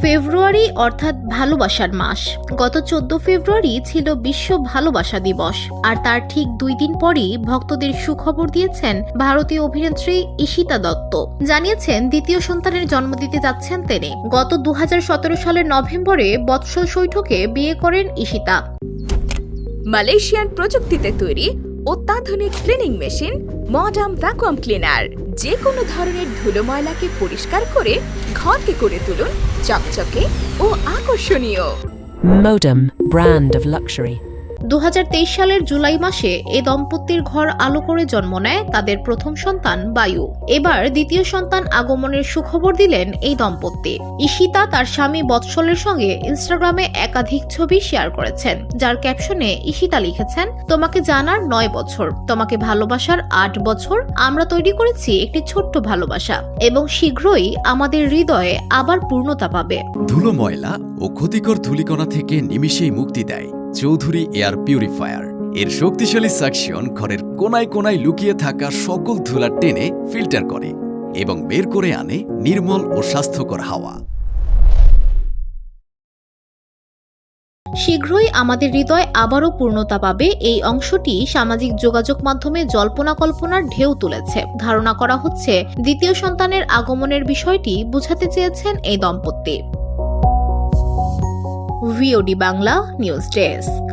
ফেব্রুয়ারি অর্থাৎ ভালোবাসার মাস। গত 14 ফেব্রুয়ারি ছিল বিশ্ব ভালোবাসা দিবস, আর তার ঠিক 2 দিন পরই ভক্তদের সুখবর দিয়েছেন ভারতীয় অভিনেত্রী ঈশিতা দত্ত। জানিয়েছেন দ্বিতীয় সন্তানের জন্ম দিতে যাচ্ছেন তিনি। গত 2017 সালের নভেম্বরে বৎসল শৈঠকে বিয়ে করেন ঈশিতা। মালয়েশিয়ান প্রযুক্তিতে তৈরি অত্যাধুনিক cleaning machine modern vacuum cleaner যে কোনো ধরনের ধুলো ময়লাকে পরিষ্কার করে ঘরকে করে তুলুন চকচকে ও আকর্ষণীয়। Modem, brand of luxury. 2023 সালের জুলাই মাসে এ দম্পতির ঘর আলো করে জন্ম নেয় তাদের প্রথম সন্তান বায়ু। এবার দ্বিতীয় সন্তান আগমনের সুখবর দিলেন এই দম্পতি। ঈশিতা তার স্বামী বৎসলের সঙ্গে ইনস্টাগ্রামে একাধিক ছবি শেয়ার করেছেন, যার ক্যাপশনে ঈশিতা লিখেছেন, তোমাকে জানার 9 বছর, তোমাকে ভালোবাসার 8 বছর। আমরা তৈরি করেছি একটি ছোট্ট ভালোবাসা এবং শীঘ্রই আমাদের হৃদয়ে আবার পূর্ণতা পাবে। ধুলো ময়লা ও ক্ষতিকর ধূলিকণা থেকে নিমিষেই মুক্তি দেয় চৌধুরী এয়ার পিউরিফায়ার। এর শক্তিশালী সাকশন ঘরের কোনায় কোনায় লুকিয়ে থাকা সকল ধুলা টেনে ফিল্টার করে এবং বের করে আনে নির্মল ও স্বাস্থ্যকর হাওয়া। শীঘ্রই আমাদের হৃদয় আবারও পূর্ণতা পাবে এই অংশটি সামাজিক যোগাযোগ মাধ্যমে জল্পনা কল্পনার ঢেউ তুলেছে। ধারণা করা হচ্ছে দ্বিতীয় সন্তানের আগমনের বিষয়টি বোঝাতে চেয়েছেন এই দম্পতি। VOD Bangla news desk.